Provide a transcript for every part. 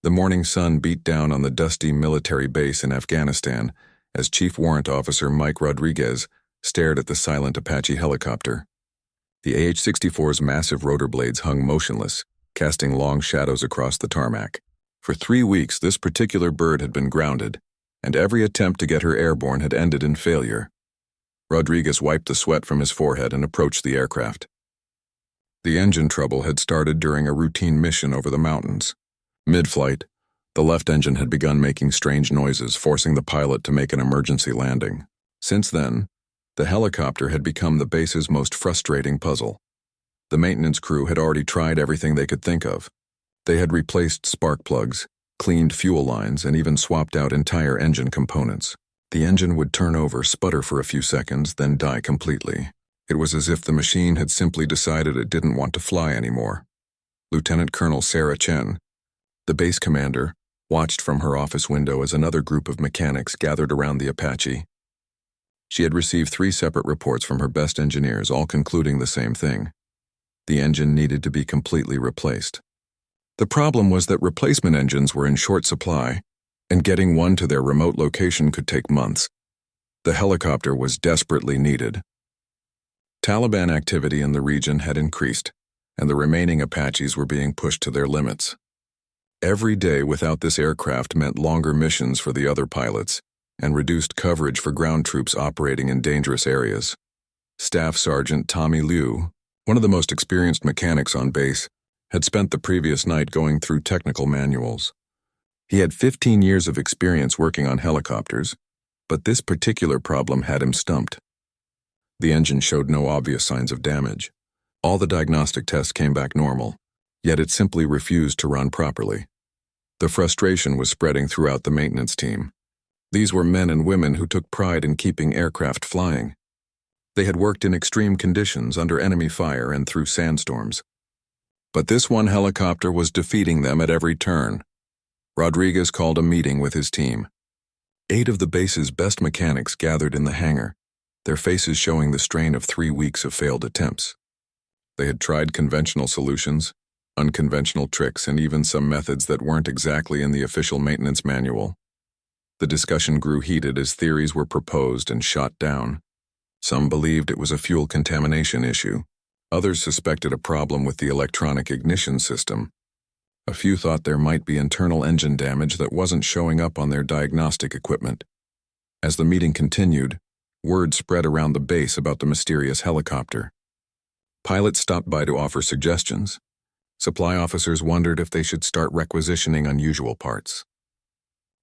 The morning sun beat down on the dusty military base in Afghanistan as Chief Warrant Officer Mike Rodriguez stared at the silent Apache helicopter. The AH-64's massive rotor blades hung motionless, casting long shadows across the tarmac. For 3 weeks, this particular bird had been grounded, and every attempt to get her airborne had ended in failure. Rodriguez wiped the sweat from his forehead and approached the aircraft. The engine trouble had started during a routine mission over the mountains. Mid-flight, the left engine had begun making strange noises, forcing the pilot to make an emergency landing. Since then, the helicopter had become the base's most frustrating puzzle. The maintenance crew had already tried everything they could think of. They had replaced spark plugs, cleaned fuel lines, and even swapped out entire engine components. The engine would turn over, sputter for a few seconds, then die completely. It was as if the machine had simply decided it didn't want to fly anymore. Lieutenant Colonel Sarah Chen, the base commander, watched from her office window as another group of mechanics gathered around the Apache. She had received 3 separate reports from her best engineers, all concluding the same thing. The engine needed to be completely replaced. The problem was that replacement engines were in short supply, and getting one to their remote location could take months. The helicopter was desperately needed. Taliban activity in the region had increased, and the remaining Apaches were being pushed to their limits. Every day without this aircraft meant longer missions for the other pilots and reduced coverage for ground troops operating in dangerous areas. Staff Sergeant Tommy Liu, one of the most experienced mechanics on base, had spent the previous night going through technical manuals. He had 15 years of experience working on helicopters, but this particular problem had him stumped. The engine showed no obvious signs of damage. All the diagnostic tests came back normal, yet it simply refused to run properly. The frustration was spreading throughout the maintenance team. These were men and women who took pride in keeping aircraft flying. They had worked in extreme conditions under enemy fire and through sandstorms. But this one helicopter was defeating them at every turn. Rodriguez called a meeting with his team. 8 of the base's best mechanics gathered in the hangar, their faces showing the strain of 3 weeks of failed attempts. They had tried conventional solutions, unconventional tricks, and even some methods that weren't exactly in the official maintenance manual. The discussion grew heated as theories were proposed and shot down. Some believed it was a fuel contamination issue. Others suspected a problem with the electronic ignition system. A few thought there might be internal engine damage that wasn't showing up on their diagnostic equipment. As the meeting continued, word spread around the base about the mysterious helicopter. Pilots stopped by to offer suggestions. Supply officers wondered if they should start requisitioning unusual parts.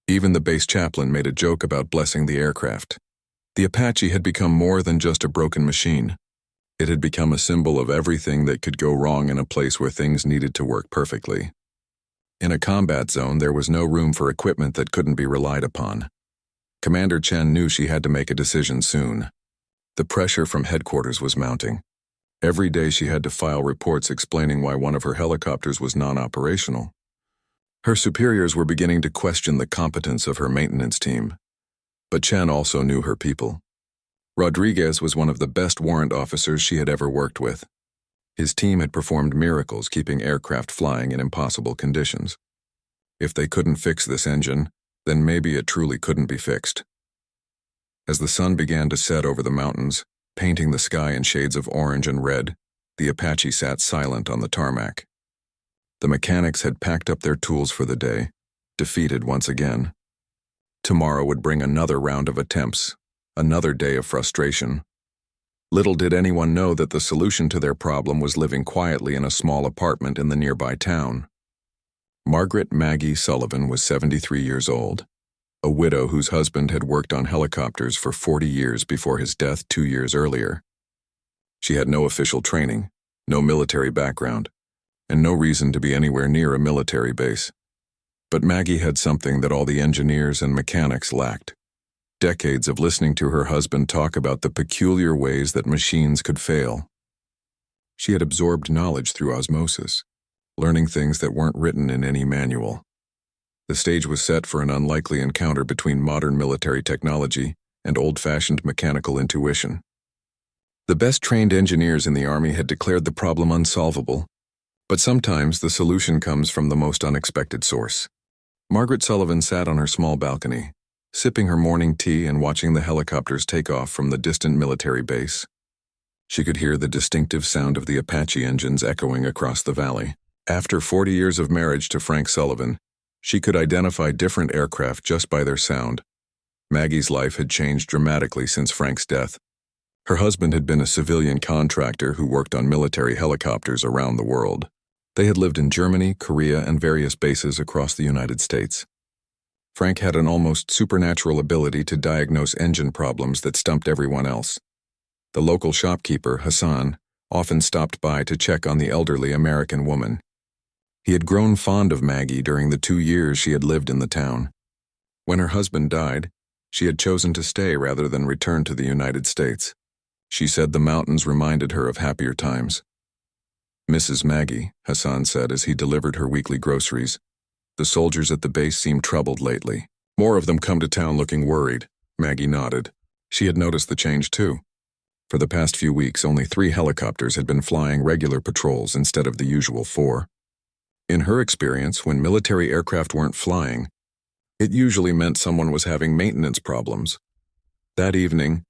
Even the base chaplain made a joke about blessing the aircraft. The Apache had become more than just a broken machine. It had become a symbol of everything that could go wrong in a place where things needed to work perfectly. In a combat zone, there was no room for equipment that couldn't be relied upon. Commander Chen knew she had to make a decision soon. The pressure from headquarters was mounting. Every day she had to file reports explaining why one of her helicopters was non-operational. Her superiors were beginning to question the competence of her maintenance team. But Chen also knew her people. Rodriguez was one of the best warrant officers she had ever worked with. His team had performed miracles keeping aircraft flying in impossible conditions. If they couldn't fix this engine, then maybe it truly couldn't be fixed. As the sun began to set over the mountains, painting the sky in shades of orange and red, the Apache sat silent on the tarmac. The mechanics had packed up their tools for the day, defeated once again. Tomorrow would bring another round of attempts, another day of frustration. Little did anyone know that the solution to their problem was living quietly in a small apartment in the nearby town. Margaret Maggie Sullivan was 73 years old, a widow whose husband had worked on helicopters for 40 years before his death 2 years earlier. She had no official training, no military background, and no reason to be anywhere near a military base. But Maggie had something that all the engineers and mechanics lacked. Decades of listening to her husband talk about the peculiar ways that machines could fail. She had absorbed knowledge through osmosis, learning things that weren't written in any manual. The stage was set for an unlikely encounter between modern military technology and old-fashioned mechanical intuition. The best trained engineers in the Army had declared the problem unsolvable, but sometimes the solution comes from the most unexpected source. Margaret Sullivan sat on her small balcony, sipping her morning tea and watching the helicopters take off from the distant military base. She could hear the distinctive sound of the Apache engines echoing across the valley. After 40 years of marriage to Frank Sullivan, she could identify different aircraft just by their sound. Maggie's life had changed dramatically since Frank's death. Her husband had been a civilian contractor who worked on military helicopters around the world. They had lived in Germany, Korea, and various bases across the United States. Frank had an almost supernatural ability to diagnose engine problems that stumped everyone else. The local shopkeeper, Hassan, often stopped by to check on the elderly American woman. He had grown fond of Maggie during the 2 years she had lived in the town. When her husband died, she had chosen to stay rather than return to the United States. She said the mountains reminded her of happier times. "Mrs. Maggie," Hassan said as he delivered her weekly groceries, "the soldiers at the base seem troubled lately. More of them come to town looking worried." Maggie nodded. She had noticed the change too. For the past few weeks, only 3 helicopters had been flying regular patrols instead of the usual 4. In her experience, when military aircraft weren't flying, it usually meant someone was having maintenance problems. That evening,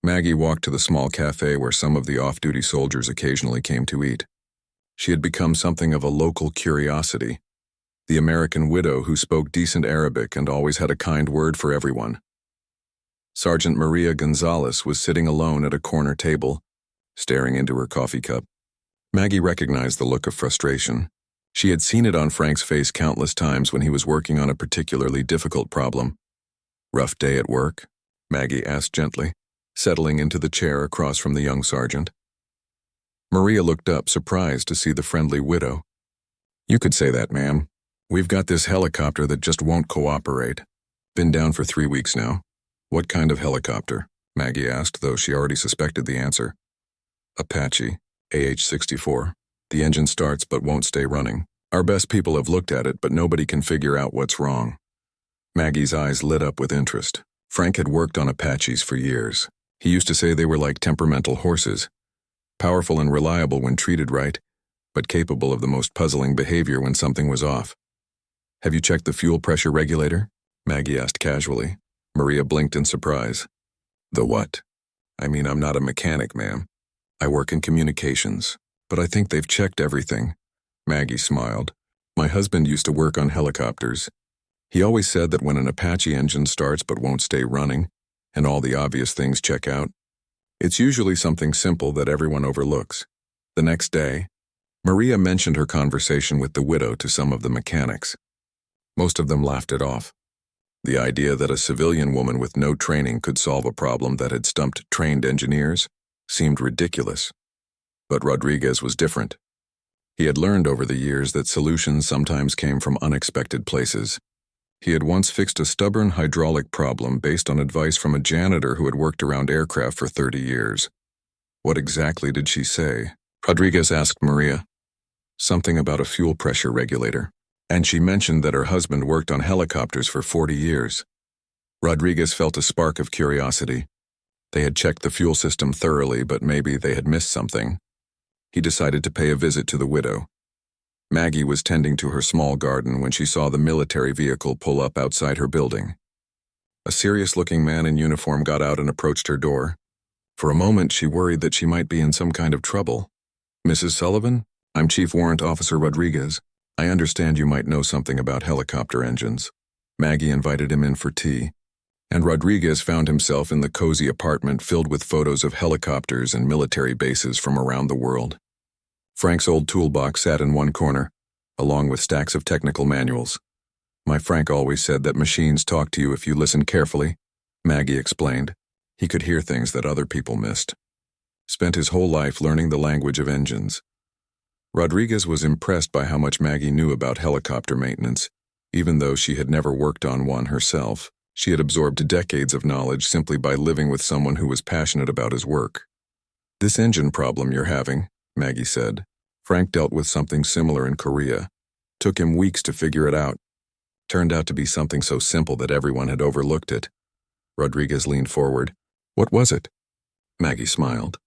Maggie walked to the small cafe where some of the off-duty soldiers occasionally came to eat. She had become something of a local curiosity, the American widow who spoke decent Arabic and always had a kind word for everyone. Sergeant Maria Gonzalez was sitting alone at a corner table, staring into her coffee cup. Maggie recognized the look of frustration. She had seen it on Frank's face countless times when he was working on a particularly difficult problem. "Rough day at work?" Maggie asked gently, settling into the chair across from the young sergeant. Maria looked up, surprised to see the friendly widow. "You could say that, ma'am. We've got this helicopter that just won't cooperate. Been down for 3 weeks now." "What kind of helicopter?" Maggie asked, though she already suspected the answer. "Apache, AH-64. The engine starts but won't stay running. Our best people have looked at it, but nobody can figure out what's wrong." Maggie's eyes lit up with interest. Frank had worked on Apaches for years. He used to say they were like temperamental horses, powerful and reliable when treated right, but capable of the most puzzling behavior when something was off. "Have you checked the fuel pressure regulator?" Maggie asked casually. Maria blinked in surprise. "The what?" "I mean, I'm not a mechanic, ma'am. I work in communications, but I think they've checked everything." Maggie smiled. "My husband used to work on helicopters. He always said that when an Apache engine starts but won't stay running, and all the obvious things check out, it's usually something simple that everyone overlooks." The next day, Maria mentioned her conversation with the widow to some of the mechanics. Most of them laughed it off. The idea that a civilian woman with no training could solve a problem that had stumped trained engineers seemed ridiculous. But Rodriguez was different. He had learned over the years that solutions sometimes came from unexpected places. He had once fixed a stubborn hydraulic problem based on advice from a janitor who had worked around aircraft for 30 years. "What exactly did she say?" Rodriguez asked Maria. "Something about a fuel pressure regulator. And she mentioned that her husband worked on helicopters for 40 years. Rodriguez felt a spark of curiosity. They had checked the fuel system thoroughly, but maybe they had missed something. He decided to pay a visit to the widow. Maggie was tending to her small garden when she saw the military vehicle pull up outside her building. A serious-looking man in uniform got out and approached her door. For a moment, she worried that she might be in some kind of trouble. "Mrs. Sullivan, I'm Chief Warrant Officer Rodriguez. I understand you might know something about helicopter engines." Maggie invited him in for tea, and Rodriguez found himself in the cozy apartment filled with photos of helicopters and military bases from around the world. Frank's old toolbox sat in one corner, along with stacks of technical manuals. "My Frank always said that machines talk to you if you listen carefully," Maggie explained. He could hear things that other people missed. Spent his whole life learning the language of engines. Rodriguez was impressed by how much Maggie knew about helicopter maintenance. Even though she had never worked on one herself, she had absorbed decades of knowledge simply by living with someone who was passionate about his work. "This engine problem you're having," Maggie said. "Frank dealt with something similar in Korea. Took him weeks to figure it out. Turned out to be something so simple that everyone had overlooked it." Rodriguez leaned forward. "What was it?" Maggie smiled.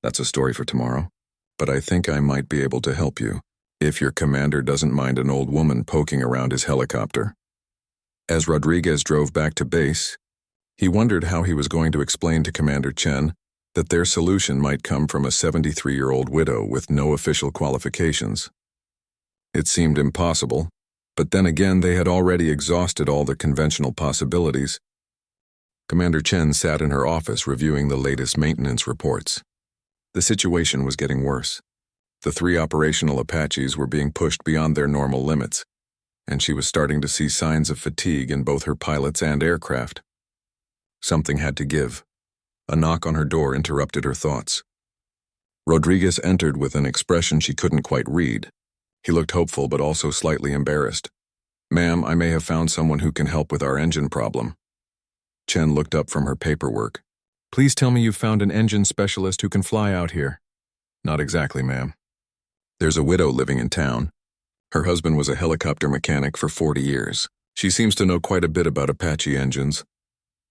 "That's a story for tomorrow. But I think I might be able to help you, if your commander doesn't mind an old woman poking around his helicopter." As Rodriguez drove back to base, he wondered how he was going to explain to Commander Chen that their solution might come from a 73-year-old widow with no official qualifications. It seemed impossible, but then again they had already exhausted all the conventional possibilities. Commander Chen sat in her office reviewing the latest maintenance reports. The situation was getting worse. The 3 operational Apaches were being pushed beyond their normal limits, and she was starting to see signs of fatigue in both her pilots and aircraft. Something had to give. A knock on her door interrupted her thoughts. Rodriguez entered with an expression she couldn't quite read. He looked hopeful but also slightly embarrassed. "Ma'am, I may have found someone who can help with our engine problem." Chen looked up from her paperwork. "Please tell me you've found an engine specialist who can fly out here." "Not exactly, ma'am. There's a widow living in town. Her husband was a helicopter mechanic for 40 years. She seems to know quite a bit about Apache engines."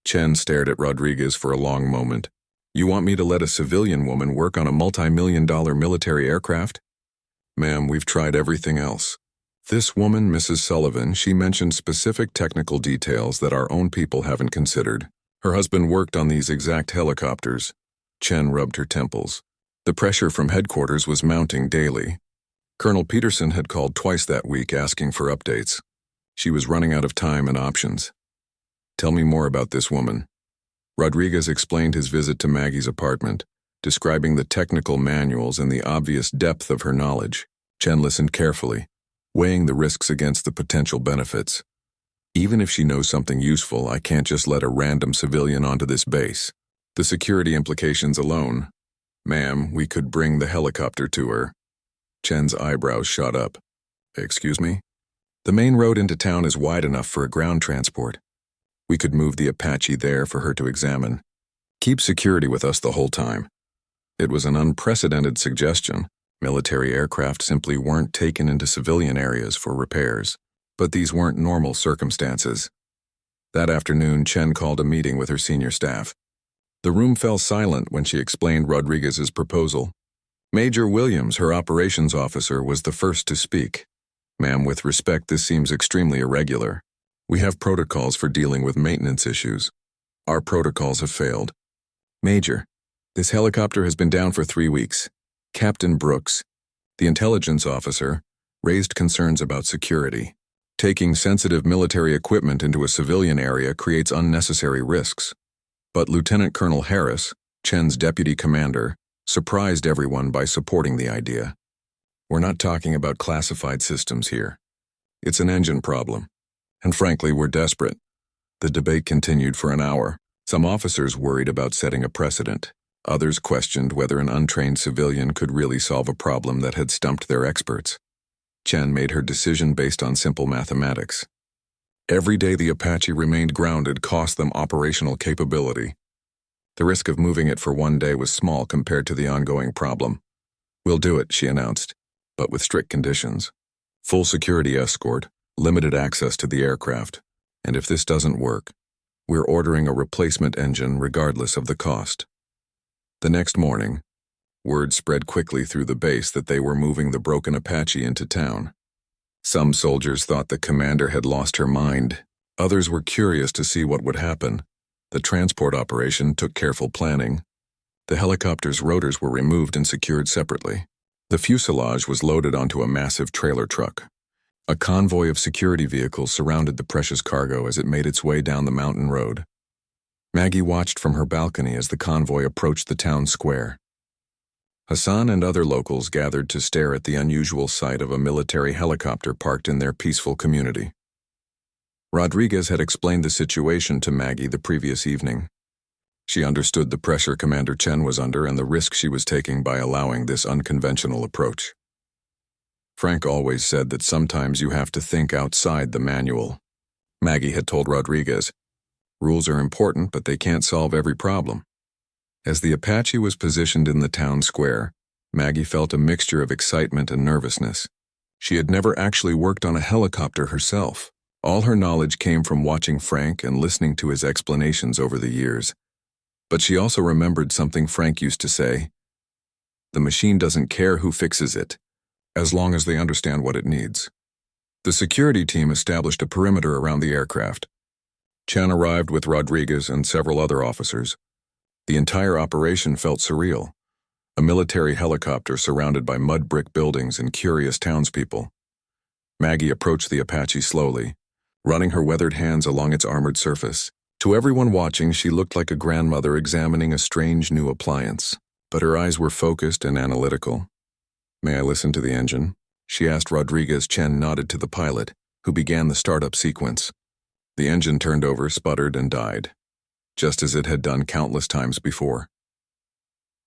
Chen stared at Rodriguez for a long moment. "You want me to let a civilian woman work on a multi-million-dollar military aircraft?" "Ma'am, we've tried everything else. This woman, Mrs. Sullivan, she mentioned specific technical details that our own people haven't considered. Her husband worked on these exact helicopters." Chen rubbed her temples. The pressure from headquarters was mounting daily. Colonel Peterson had called twice that week asking for updates. She was running out of time and options. "Tell me more about this woman." Rodriguez explained his visit to Maggie's apartment, describing the technical manuals and the obvious depth of her knowledge. Chen listened carefully, weighing the risks against the potential benefits. "Even if she knows something useful, I can't just let a random civilian onto this base. The security implications alone. Ma'am, we could bring the helicopter to her." Chen's eyebrows shot up. "Excuse me?" "The main road into town is wide enough for a ground transport. We could move the Apache there for her to examine. Keep security with us the whole time." It was an unprecedented suggestion. Military aircraft simply weren't taken into civilian areas for repairs. But these weren't normal circumstances. That afternoon, Chen called a meeting with her senior staff. The room fell silent when she explained Rodriguez's proposal. Major Williams, her operations officer, was the first to speak. "Ma'am, with respect, this seems extremely irregular. We have protocols for dealing with maintenance issues. Our protocols have failed." "Major, this helicopter has been down for 3 weeks. Captain Brooks, the intelligence officer, raised concerns about security. Taking sensitive military equipment into a civilian area creates unnecessary risks. But Lieutenant Colonel Harris, Chen's deputy commander, surprised everyone by supporting the idea. We're not talking about classified systems here. It's an engine problem. And frankly, we're desperate." The debate continued for an hour. Some officers worried about setting a precedent. Others questioned whether an untrained civilian could really solve a problem that had stumped their experts. Chen made her decision based on simple mathematics. Every day the Apache remained grounded cost them operational capability. The risk of moving it for 1 day was small compared to the ongoing problem. "We'll do it," she announced, "but with strict conditions. Full security escort, limited access to the aircraft, and if this doesn't work, we're ordering a replacement engine regardless of the cost." The next morning, word spread quickly through the base that they were moving the broken Apache into town. Some soldiers thought the commander had lost her mind. Others were curious to see what would happen. The transport operation took careful planning. The helicopter's rotors were removed and secured separately. The fuselage was loaded onto a massive trailer truck. A convoy of security vehicles surrounded the precious cargo as it made its way down the mountain road. Maggie watched from her balcony as the convoy approached the town square. Hassan and other locals gathered to stare at the unusual sight of a military helicopter parked in their peaceful community. Rodriguez had explained the situation to Maggie the previous evening. She understood the pressure Commander Chen was under and the risk she was taking by allowing this unconventional approach. Frank always said that sometimes you have to think outside the manual. Maggie had told Rodriguez, "Rules are important, but they can't solve every problem." As the Apache was positioned in the town square, Maggie felt a mixture of excitement and nervousness. She had never actually worked on a helicopter herself. All her knowledge came from watching Frank and listening to his explanations over the years. But she also remembered something Frank used to say, "The machine doesn't care who fixes it, as long as they understand what it needs." The security team established a perimeter around the aircraft. Chen arrived with Rodriguez and several other officers. The entire operation felt surreal. A military helicopter surrounded by mud brick buildings and curious townspeople. Maggie approached the Apache slowly, running her weathered hands along its armored surface. To everyone watching, she looked like a grandmother examining a strange new appliance, but her eyes were focused and analytical. "May I listen to the engine?" she asked Rodriguez. Chen nodded to the pilot, who began the startup sequence. The engine turned over, sputtered, and died, just as it had done countless times before.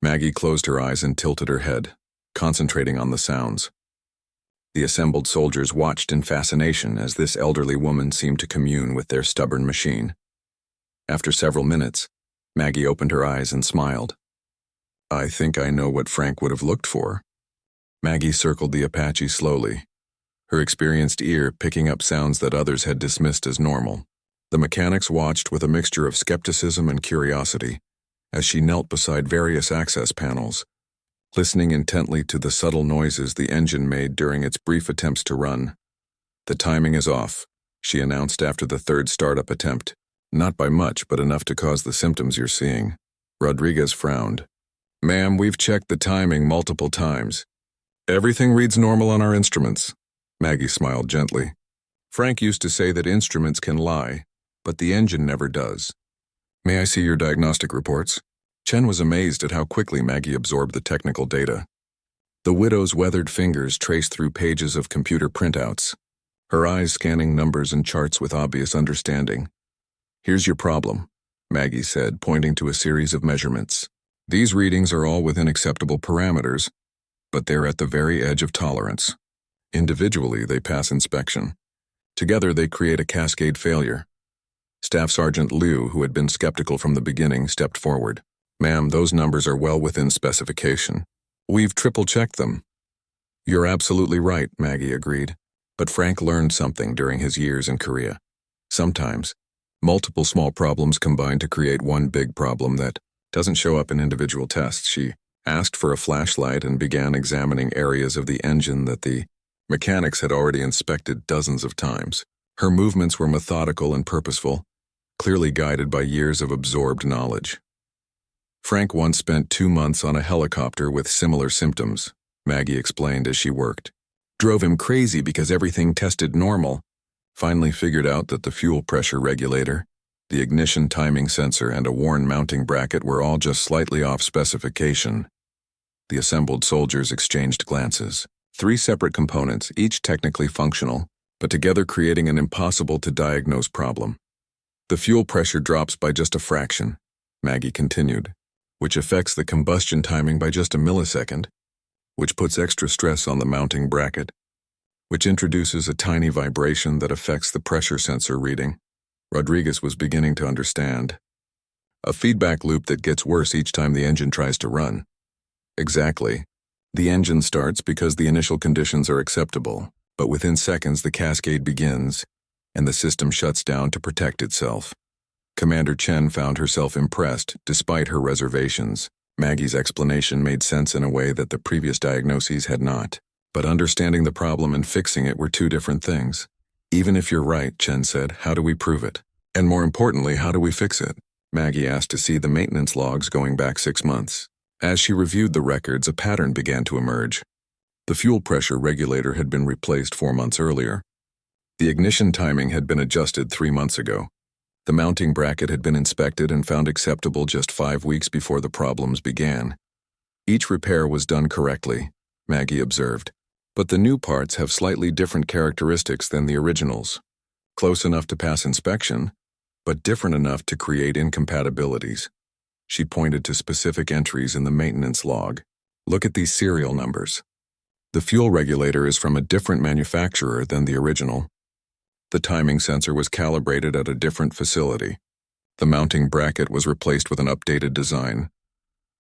Maggie closed her eyes and tilted her head, concentrating on the sounds. The assembled soldiers watched in fascination as this elderly woman seemed to commune with their stubborn machine. After several minutes, Maggie opened her eyes and smiled. "I think I know what Frank would have looked for." Maggie circled the Apache slowly, her experienced ear picking up sounds that others had dismissed as normal. The mechanics watched with a mixture of skepticism and curiosity as she knelt beside various access panels, listening intently to the subtle noises the engine made during its brief attempts to run. "The timing is off," she announced after the third startup attempt. "Not by much, but enough to cause the symptoms you're seeing." Rodriguez frowned. "Ma'am, we've checked the timing multiple times. Everything reads normal on our instruments." Maggie smiled gently. "Frank used to say that instruments can lie, but the engine never does. May I see your diagnostic reports?" Chen was amazed at how quickly Maggie absorbed the technical data. The widow's weathered fingers traced through pages of computer printouts, her eyes scanning numbers and charts with obvious understanding. "Here's your problem," Maggie said, pointing to a series of measurements. "These readings are all within acceptable parameters, but they're at the very edge of tolerance. Individually, they pass inspection. Together, they create a cascade failure." Staff Sergeant Liu, who had been skeptical from the beginning, stepped forward. "Ma'am, those numbers are well within specification. We've triple-checked them." "You're absolutely right," Maggie agreed. But Frank learned something during his years in Korea. Sometimes, multiple small problems combine to create one big problem that doesn't show up in individual tests. She asked for a flashlight and began examining areas of the engine that the mechanics had already inspected dozens of times. Her movements were methodical and purposeful, clearly guided by years of absorbed knowledge. "Frank once spent 2 months on a helicopter with similar symptoms," Maggie explained as she worked. "Drove him crazy because everything tested normal. Finally figured out that the fuel pressure regulator, the ignition timing sensor, and a worn mounting bracket were all just slightly off specification." The assembled soldiers exchanged glances. 3 separate components, each technically functional, but together creating an impossible-to-diagnose problem. "The fuel pressure drops by just a fraction," Maggie continued, "which affects the combustion timing by just a millisecond, which puts extra stress on the mounting bracket, which introduces a tiny vibration that affects the pressure sensor reading." Rodriguez was beginning to understand. "A feedback loop that gets worse each time the engine tries to run." "Exactly. The engine starts because the initial conditions are acceptable, but within seconds the cascade begins, and the system shuts down to protect itself." Commander Chen found herself impressed, despite her reservations. Maggie's explanation made sense in a way that the previous diagnoses had not. But understanding the problem and fixing it were 2 different things. "Even if you're right," Chen said, "how do we prove it? And more importantly, how do we fix it?" Maggie asked to see the maintenance logs going back 6 months. As she reviewed the records, a pattern began to emerge. The fuel pressure regulator had been replaced 4 months earlier. The ignition timing had been adjusted 3 months ago. The mounting bracket had been inspected and found acceptable just 5 weeks before the problems began. Each repair was done correctly, Maggie observed, but the new parts have slightly different characteristics than the originals. Close enough to pass inspection, but different enough to create incompatibilities. She pointed to specific entries in the maintenance log. "Look at these serial numbers. The fuel regulator is from a different manufacturer than the original. The timing sensor was calibrated at a different facility. The mounting bracket was replaced with an updated design."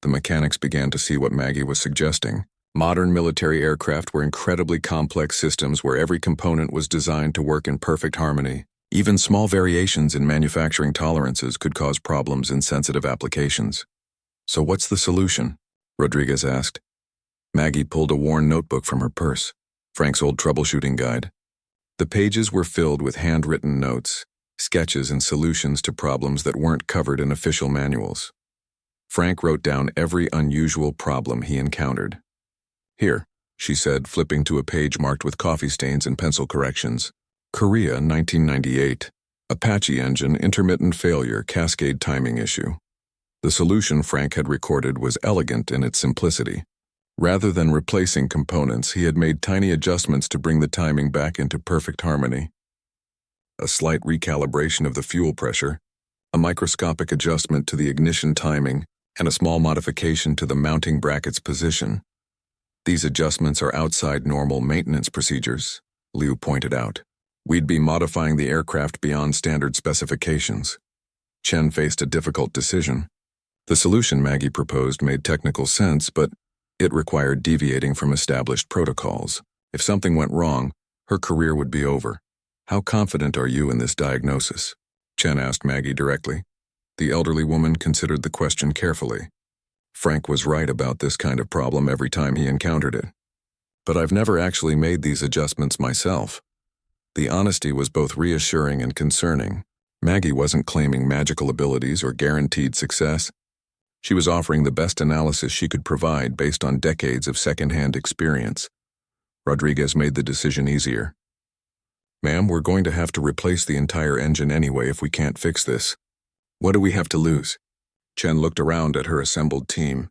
The mechanics began to see what Maggie was suggesting. Modern military aircraft were incredibly complex systems where every component was designed to work in perfect harmony. Even small variations in manufacturing tolerances could cause problems in sensitive applications. "So what's the solution?" Rodriguez asked. Maggie pulled a worn notebook from her purse, Frank's old troubleshooting guide. The pages were filled with handwritten notes, sketches and solutions to problems that weren't covered in official manuals. Frank wrote down every unusual problem he encountered. "Here," she said, flipping to a page marked with coffee stains and pencil corrections. "Korea, 1998. Apache engine, intermittent failure, cascade timing issue." The solution Frank had recorded was elegant in its simplicity. Rather than replacing components, he had made tiny adjustments to bring the timing back into perfect harmony. A slight recalibration of the fuel pressure, a microscopic adjustment to the ignition timing, and a small modification to the mounting bracket's position. "These adjustments are outside normal maintenance procedures," Liu pointed out. "We'd be modifying the aircraft beyond standard specifications." Chen faced a difficult decision. The solution Maggie proposed made technical sense, but it required deviating from established protocols. If something went wrong, her career would be over. "How confident are you in this diagnosis?" Chen asked Maggie directly. The elderly woman considered the question carefully. Frank was right about this kind of problem every time he encountered it. "But I've never actually made these adjustments myself." The honesty was both reassuring and concerning. Maggie wasn't claiming magical abilities or guaranteed success. She was offering the best analysis she could provide based on decades of second-hand experience. Rodriguez made the decision easier. "Ma'am, we're going to have to replace the entire engine anyway if we can't fix this. What do we have to lose?" Chen looked around at her assembled team.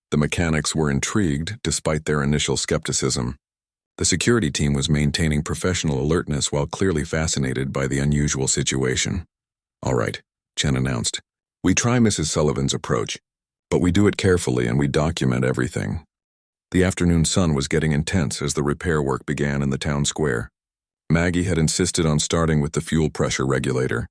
The mechanics were intrigued despite their initial skepticism. The security team was maintaining professional alertness while clearly fascinated by the unusual situation. "All right," Chen announced. "We try Mrs. Sullivan's approach, but we do it carefully and we document everything." The afternoon sun was getting intense as the repair work began in the town square. Maggie had insisted on starting with the fuel pressure regulator,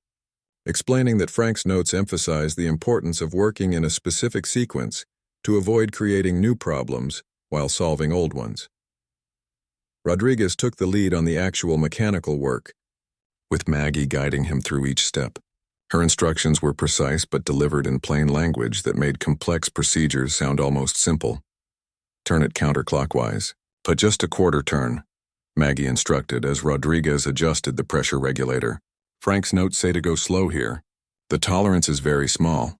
explaining that Frank's notes emphasized the importance of working in a specific sequence to avoid creating new problems while solving old ones. Rodriguez took the lead on the actual mechanical work, with Maggie guiding him through each step. Her instructions were precise but delivered in plain language that made complex procedures sound almost simple. "Turn it counterclockwise, but just a quarter turn," Maggie instructed as Rodriguez adjusted the pressure regulator. "Frank's notes say to go slow here. The tolerance is very small."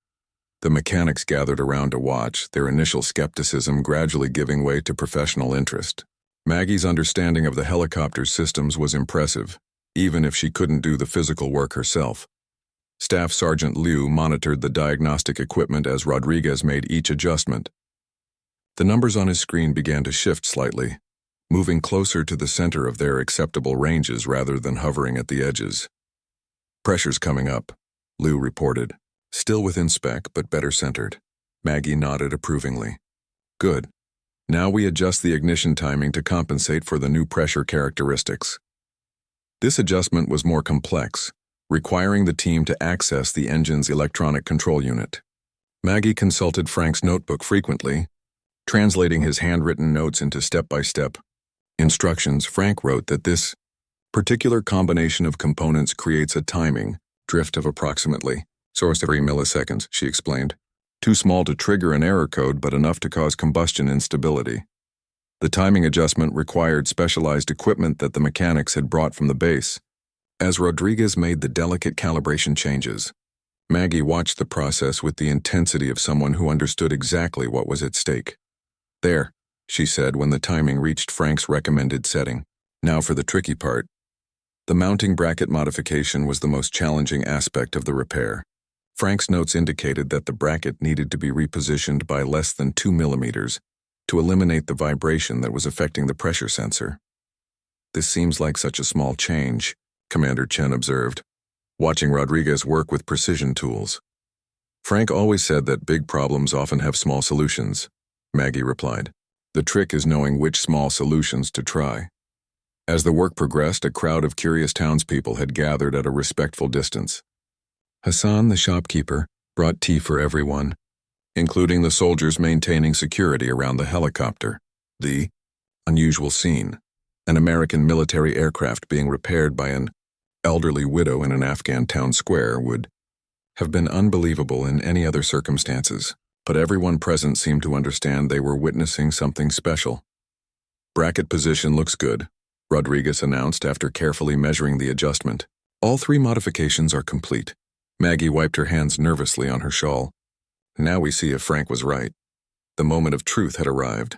The mechanics gathered around to watch, their initial skepticism gradually giving way to professional interest. Maggie's understanding of the helicopter's systems was impressive, even if she couldn't do the physical work herself. Staff Sergeant Liu monitored the diagnostic equipment as Rodriguez made each adjustment. The numbers on his screen began to shift slightly, moving closer to the center of their acceptable ranges rather than hovering at the edges. "Pressure's coming up," Liu reported. "Still within spec, but better centered." Maggie nodded approvingly. "Good. Now we adjust the ignition timing to compensate for the new pressure characteristics." This adjustment was more complex, requiring the team to access the engine's electronic control unit. Maggie consulted Frank's notebook frequently, translating his handwritten notes into step-by-step instructions. Frank wrote that this particular combination of components creates a timing drift of approximately 3 milliseconds, she explained. Too small to trigger an error code, but enough to cause combustion instability. The timing adjustment required specialized equipment that the mechanics had brought from the base. As Rodriguez made the delicate calibration changes, Maggie watched the process with the intensity of someone who understood exactly what was at stake. "There," she said when the timing reached Frank's recommended setting. "Now for the tricky part." The mounting bracket modification was the most challenging aspect of the repair. Frank's notes indicated that the bracket needed to be repositioned by less than 2 millimeters to eliminate the vibration that was affecting the pressure sensor. "This seems like such a small change," Commander Chen observed, watching Rodriguez work with precision tools. "Frank always said that big problems often have small solutions," Maggie replied. "The trick is knowing which small solutions to try." As the work progressed, a crowd of curious townspeople had gathered at a respectful distance. Hassan, the shopkeeper, brought tea for everyone, including the soldiers maintaining security around the helicopter. The unusual scene, an American military aircraft being repaired by an elderly widow in an Afghan town square, would have been unbelievable in any other circumstances, but everyone present seemed to understand they were witnessing something special. "Bracket position looks good," Rodriguez announced after carefully measuring the adjustment. All 3 modifications are complete. Maggie wiped her hands nervously on her shawl. Now we see if Frank was right. The moment of truth had arrived.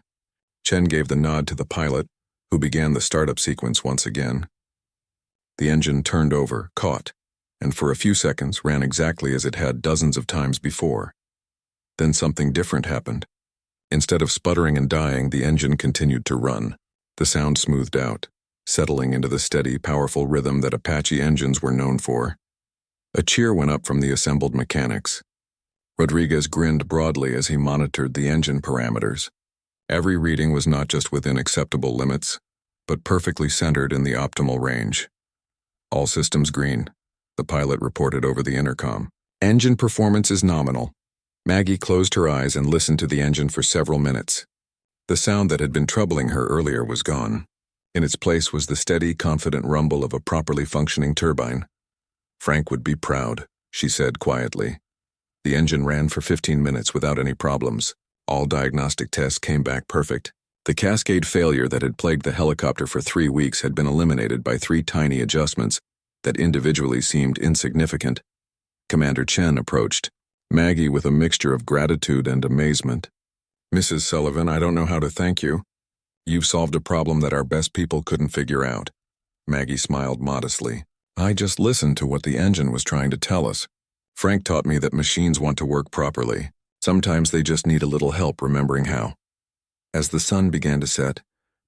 Chen gave the nod to the pilot, who began the startup sequence once again. The engine turned over, caught, and for a few seconds ran exactly as it had dozens of times before. Then something different happened. Instead of sputtering and dying, the engine continued to run. The sound smoothed out, settling into the steady, powerful rhythm that Apache engines were known for. A cheer went up from the assembled mechanics. Rodriguez grinned broadly as he monitored the engine parameters. Every reading was not just within acceptable limits, but perfectly centered in the optimal range. All systems green, the pilot reported over the intercom. Engine performance is nominal. Maggie closed her eyes and listened to the engine for several minutes. The sound that had been troubling her earlier was gone. In its place was the steady, confident rumble of a properly functioning turbine. Frank would be proud, she said quietly. The engine ran for 15 minutes without any problems. All diagnostic tests came back perfect. The cascade failure that had plagued the helicopter for 3 weeks had been eliminated by 3 tiny adjustments that individually seemed insignificant. Commander Chen approached Maggie with a mixture of gratitude and amazement. "Mrs. Sullivan, I don't know how to thank you. You've solved a problem that our best people couldn't figure out." Maggie smiled modestly. "I just listened to what the engine was trying to tell us. Frank taught me that machines want to work properly. Sometimes they just need a little help remembering how." As the sun began to set,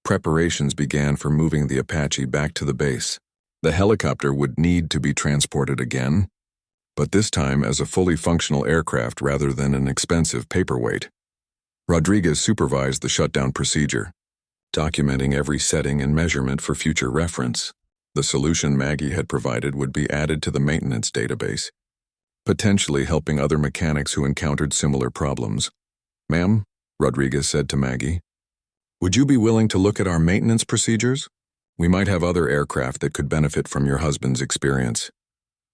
preparations began for moving the Apache back to the base. The helicopter would need to be transported again, but this time as a fully functional aircraft rather than an expensive paperweight. Rodriguez supervised the shutdown procedure, documenting every setting and measurement for future reference. The solution Maggie had provided would be added to the maintenance database, potentially helping other mechanics who encountered similar problems. "Ma'am," Rodriguez said to Maggie, "would you be willing to look at our maintenance procedures? We might have other aircraft that could benefit from your husband's experience."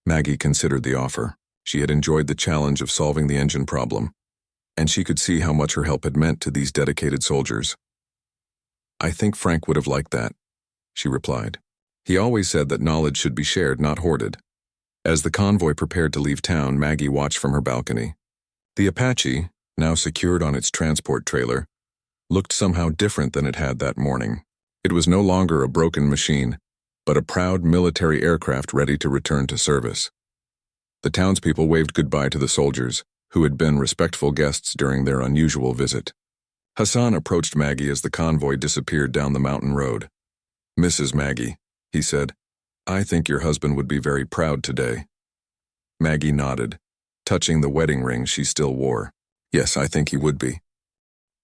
Maggie considered the offer. She had enjoyed the challenge of solving the engine problem, and she could see how much her help had meant to these dedicated soldiers. "I think Frank would have liked that," she replied. "He always said that knowledge should be shared, not hoarded." As the convoy prepared to leave town, Maggie watched from her balcony. The Apache, now secured on its transport trailer, looked somehow different than it had that morning. It was no longer a broken machine, but a proud military aircraft ready to return to service. The townspeople waved goodbye to the soldiers, who had been respectful guests during their unusual visit. Hassan approached Maggie as the convoy disappeared down the mountain road. "Mrs. Maggie," he said, "I think your husband would be very proud today." Maggie nodded, touching the wedding ring she still wore. "Yes, I think he would be."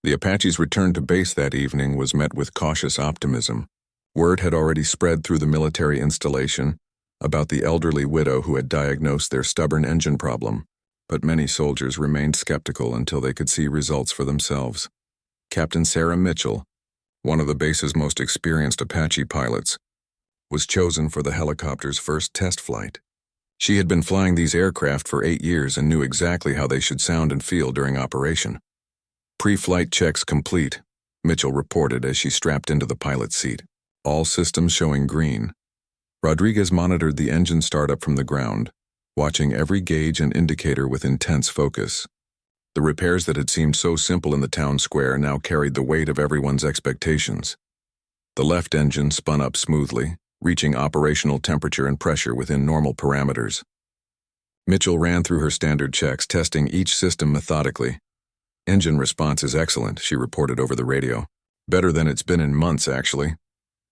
The Apache's return to base that evening was met with cautious optimism. Word had already spread through the military installation about the elderly widow who had diagnosed their stubborn engine problem, but many soldiers remained skeptical until they could see results for themselves. Captain Sarah Mitchell, one of the base's most experienced Apache pilots, was chosen for the helicopter's first test flight. She had been flying these aircraft for 8 years and knew exactly how they should sound and feel during operation. "Pre-flight checks complete," Mitchell reported as she strapped into the pilot's seat. All systems showing green. Rodriguez monitored the engine startup from the ground, watching every gauge and indicator with intense focus. The repairs that had seemed so simple in the town square now carried the weight of everyone's expectations. The left engine spun up smoothly, reaching operational temperature and pressure within normal parameters. Mitchell ran through her standard checks, testing each system methodically. "Engine response is excellent," she reported over the radio. "Better than it's been in months, actually."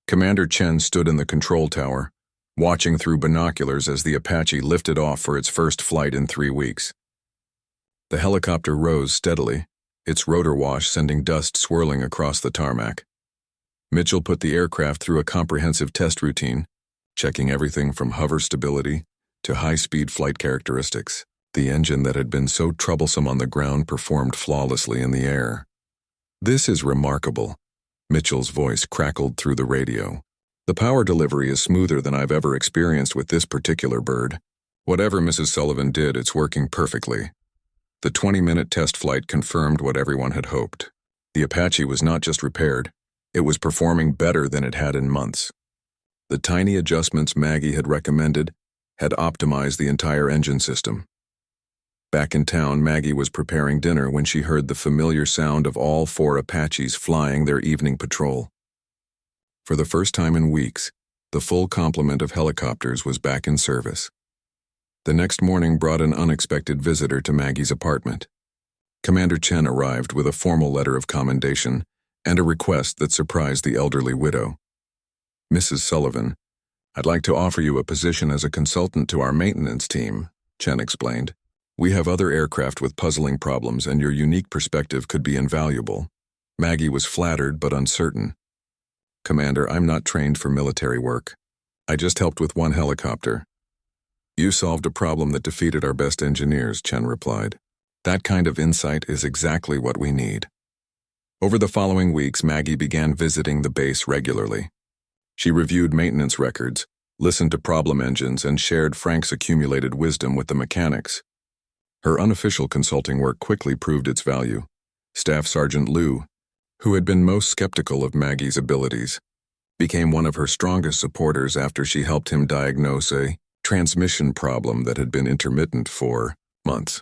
Commander Chen stood in the control tower, watching through binoculars as the Apache lifted off for its first flight in 3 weeks. The helicopter rose steadily, its rotor wash sending dust swirling across the tarmac. Mitchell put the aircraft through a comprehensive test routine, checking everything from hover stability to high-speed flight characteristics. The engine that had been so troublesome on the ground performed flawlessly in the air. "This is remarkable," Mitchell's voice crackled through the radio. "The power delivery is smoother than I've ever experienced with this particular bird. Whatever Mrs. Sullivan did, it's working perfectly." The 20-minute test flight confirmed what everyone had hoped. The Apache was not just repaired, it was performing better than it had in months. The tiny adjustments Maggie had recommended had optimized the entire engine system. Back in town, Maggie was preparing dinner when she heard the familiar sound of all 4 Apaches flying their evening patrol. For the first time in weeks, the full complement of helicopters was back in service. The next morning brought an unexpected visitor to Maggie's apartment. Commander Chen arrived with a formal letter of commendation and a request that surprised the elderly widow. "Mrs. Sullivan, I'd like to offer you a position as a consultant to our maintenance team," Chen explained. "We have other aircraft with puzzling problems, and your unique perspective could be invaluable." Maggie was flattered but uncertain. "Commander, I'm not trained for military work. I just helped with one helicopter." "You solved a problem that defeated our best engineers," Chen replied. "That kind of insight is exactly what we need." Over the following weeks, Maggie began visiting the base regularly. She reviewed maintenance records, listened to problem engines, and shared Frank's accumulated wisdom with the mechanics. Her unofficial consulting work quickly proved its value. Staff Sergeant Liu, who had been most skeptical of Maggie's abilities, became one of her strongest supporters after she helped him diagnose a transmission problem that had been intermittent for months.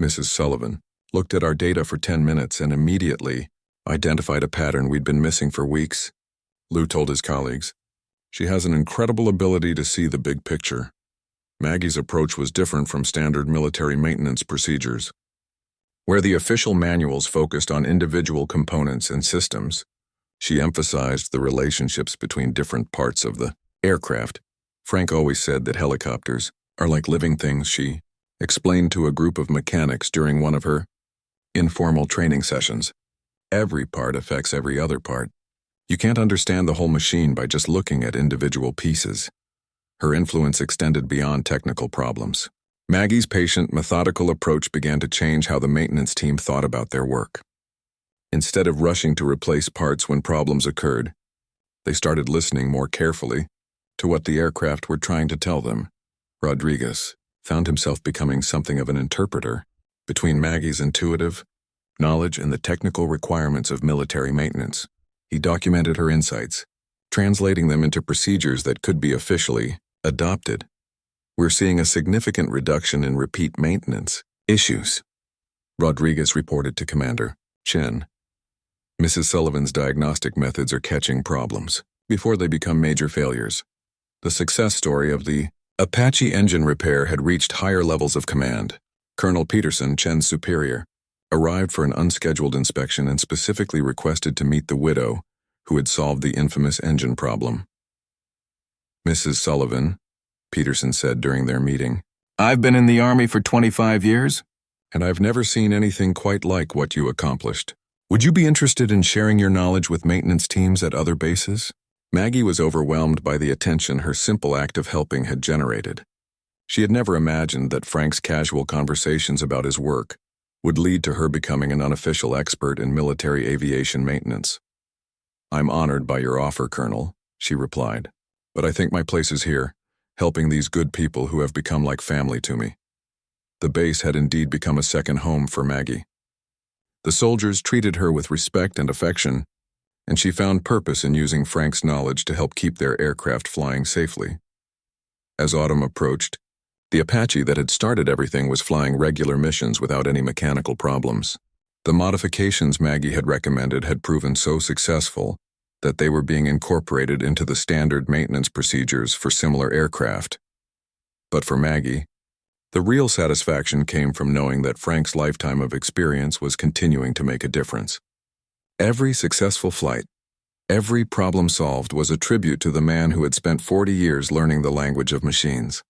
Mrs. Sullivan looked at our data for 10 minutes and immediately identified a pattern we'd been missing for weeks, Liu told his colleagues. "She has an incredible ability to see the big picture." Maggie's approach was different from standard military maintenance procedures. Where the official manuals focused on individual components and systems, she emphasized the relationships between different parts of the aircraft. Frank always said that helicopters are like living things, she explained to a group of mechanics during one of her informal training sessions. Every part affects every other part. You can't understand the whole machine by just looking at individual pieces. Her influence extended beyond technical problems. Maggie's patient, methodical approach began to change how the maintenance team thought about their work. Instead of rushing to replace parts when problems occurred, they started listening more carefully to what the aircraft were trying to tell them. Rodriguez found himself becoming something of an interpreter between Maggie's intuitive knowledge and the technical requirements of military maintenance. He documented her insights, translating them into procedures that could be officially adopted. "We're seeing a significant reduction in repeat maintenance issues," Rodriguez reported to Commander Chen. "Mrs. Sullivan's diagnostic methods are catching problems before they become major failures." The success story of the Apache engine repair had reached higher levels of command. Colonel Peterson, Chen's superior, arrived for an unscheduled inspection and specifically requested to meet the widow who had solved the infamous engine problem. "Mrs. Sullivan," Peterson said during their meeting, "I've been in the Army for 25 years, and I've never seen anything quite like what you accomplished. Would you be interested in sharing your knowledge with maintenance teams at other bases?" Maggie was overwhelmed by the attention her simple act of helping had generated. She had never imagined that Frank's casual conversations about his work would lead to her becoming an unofficial expert in military aviation maintenance. "I'm honored by your offer, Colonel," she replied, "but I think my place is here, helping these good people who have become like family to me." The base had indeed become a second home for Maggie. The soldiers treated her with respect and affection, and she found purpose in using Frank's knowledge to help keep their aircraft flying safely. As autumn approached, the Apache that had started everything was flying regular missions without any mechanical problems. The modifications Maggie had recommended had proven so successful that they were being incorporated into the standard maintenance procedures for similar aircraft. But for Maggie, the real satisfaction came from knowing that Frank's lifetime of experience was continuing to make a difference. Every successful flight, every problem solved was a tribute to the man who had spent 40 years learning the language of machines.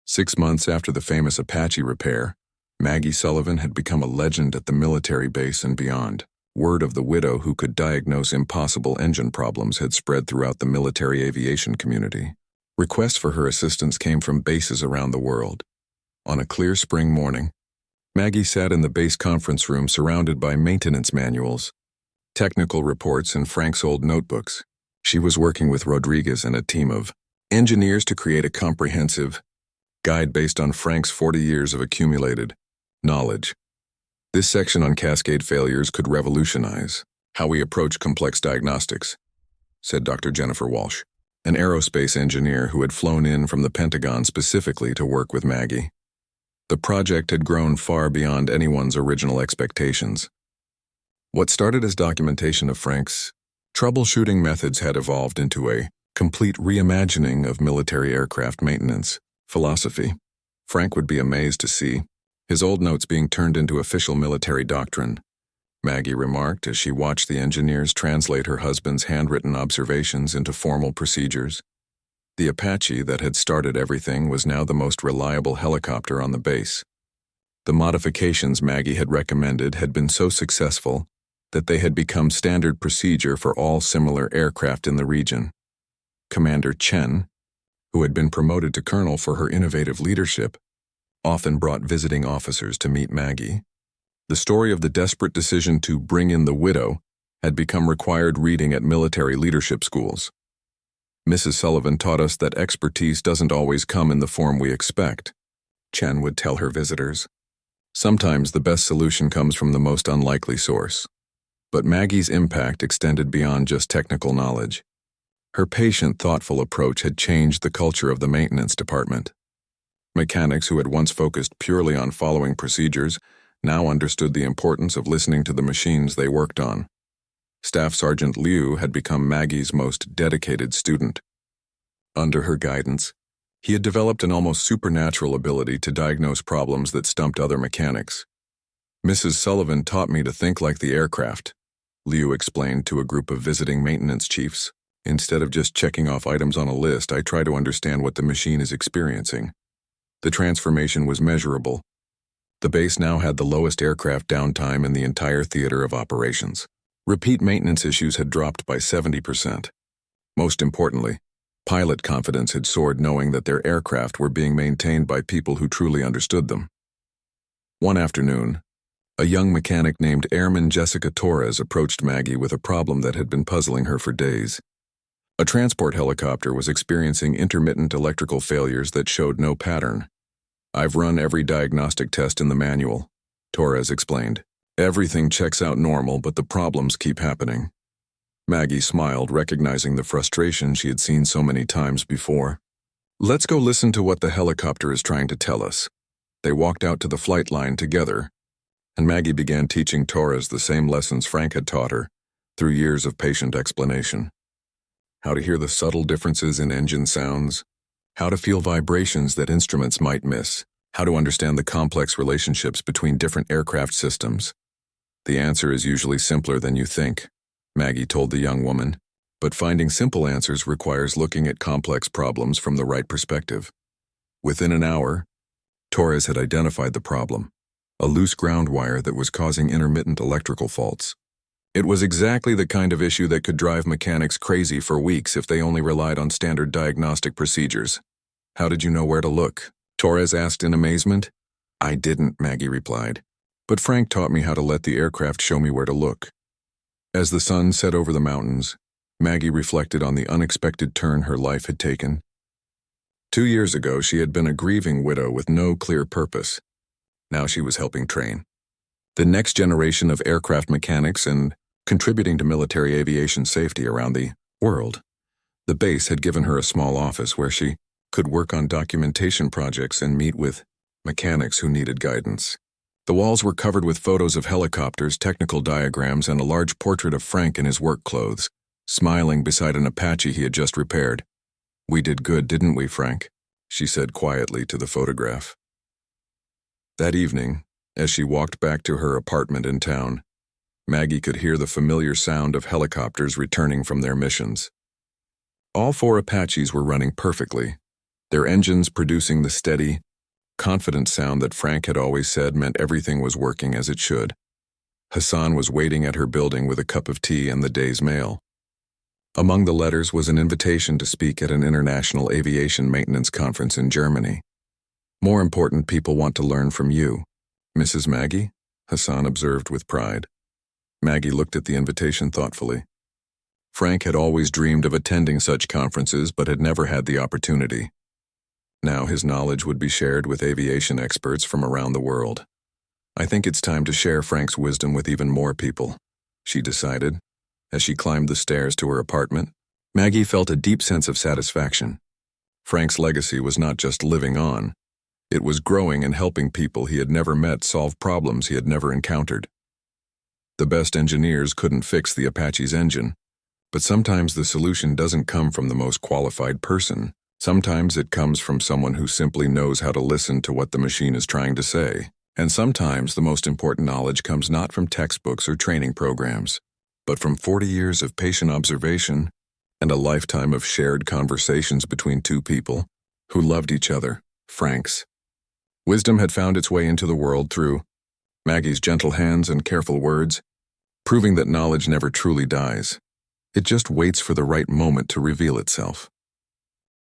6 months after the famous Apache repair, Maggie Sullivan had become a legend at the military base and beyond. Word of the widow who could diagnose impossible engine problems had spread throughout the military aviation community. Requests for her assistance came from bases around the world. On a clear spring morning, Maggie sat in the base conference room surrounded by maintenance manuals, technical reports, and Frank's old notebooks. She was working with Rodriguez and a team of engineers to create a comprehensive guide based on Frank's 40 years of accumulated knowledge. This section on cascade failures could revolutionize how we approach complex diagnostics, said Dr. Jennifer Walsh. an aerospace engineer who had flown in from the Pentagon specifically to work with Maggie. The project had grown far beyond anyone's original expectations. What started as documentation of Frank's troubleshooting methods had evolved into a complete reimagining of military aircraft maintenance philosophy. Frank would be amazed to see his old notes being turned into official military doctrine, Maggie remarked as she watched the engineers translate her husband's handwritten observations into formal procedures. The Apache that had started everything was now the most reliable helicopter on the base. The modifications Maggie had recommended had been so successful that they had become standard procedure for all similar aircraft in the region. Commander Chen, who had been promoted to colonel for her innovative leadership, often brought visiting officers to meet Maggie. The story of the desperate decision to bring in the widow had become required reading at military leadership schools. Mrs. Sullivan taught us that expertise doesn't always come in the form we expect, Chen would tell her visitors. Sometimes the best solution comes from the most unlikely source. But Maggie's impact extended beyond just technical knowledge. Her patient, thoughtful approach had changed the culture of the maintenance department. Mechanics who had once focused purely on following procedures now understood the importance of listening to the machines they worked on. Staff Sergeant Liu had become Maggie's most dedicated student. Under her guidance, he had developed an almost supernatural ability to diagnose problems that stumped other mechanics. Mrs. Sullivan taught me to think like the aircraft, Liu explained to a group of visiting maintenance chiefs. Instead of just checking off items on a list, I try to understand what the machine is experiencing. The transformation was measurable. The base now had the lowest aircraft downtime in the entire theater of operations. Repeat maintenance issues had dropped by 70%. Most importantly, pilot confidence had soared knowing that their aircraft were being maintained by people who truly understood them. One afternoon, a young mechanic named Airman Jessica Torres approached Maggie with a problem that had been puzzling her for days. A transport helicopter was experiencing intermittent electrical failures that showed no pattern. I've run every diagnostic test in the manual, Torres explained. Everything checks out normal, but the problems keep happening. Maggie smiled, recognizing the frustration she had seen so many times before. Let's go listen to what the helicopter is trying to tell us. They walked out to the flight line together, and Maggie began teaching Torres the same lessons Frank had taught her, through years of patient explanation. How to hear the subtle differences in engine sounds, how to feel vibrations that instruments might miss, how to understand the complex relationships between different aircraft systems. The answer is usually simpler than you think, Maggie told the young woman, but finding simple answers requires looking at complex problems from the right perspective. Within an hour, Torres had identified the problem, a loose ground wire that was causing intermittent electrical faults. It was exactly the kind of issue that could drive mechanics crazy for weeks if they only relied on standard diagnostic procedures. How did you know where to look? Torres asked in amazement. I didn't, Maggie replied, but Frank taught me how to let the aircraft show me where to look. As the sun set over the mountains, Maggie reflected on the unexpected turn her life had taken. 2 years ago, she had been a grieving widow with no clear purpose. Now she was helping train the next generation of aircraft mechanics and contributing to military aviation safety around the world. The base had given her a small office where she could work on documentation projects and meet with mechanics who needed guidance. The walls were covered with photos of helicopters, technical diagrams, and a large portrait of Frank in his work clothes, smiling beside an Apache he had just repaired. We did good, didn't we, Frank? She said quietly to the photograph. That evening, as she walked back to her apartment in town, Maggie could hear the familiar sound of helicopters returning from their missions. All 4 Apaches were running perfectly, their engines producing the steady, confident sound that Frank had always said meant everything was working as it should. Hassan was waiting at her building with a cup of tea and the day's mail. Among the letters was an invitation to speak at an international aviation maintenance conference in Germany. More important people want to learn from you, Mrs. Maggie, Hassan observed with pride. Maggie looked at the invitation thoughtfully. Frank had always dreamed of attending such conferences but had never had the opportunity. Now his knowledge would be shared with aviation experts from around the world. I think it's time to share Frank's wisdom with even more people, she decided, as she climbed the stairs to her apartment, Maggie felt a deep sense of satisfaction. Frank's legacy was not just living on. It was growing and helping people he had never met solve problems he had never encountered. The best engineers couldn't fix the Apache's engine, but sometimes the solution doesn't come from the most qualified person. Sometimes it comes from someone who simply knows how to listen to what the machine is trying to say. And sometimes the most important knowledge comes not from textbooks or training programs, but from 40 years of patient observation and a lifetime of shared conversations between two people who loved each other, Franks. Wisdom had found its way into the world through Maggie's gentle hands and careful words, proving that knowledge never truly dies. It just waits for the right moment to reveal itself.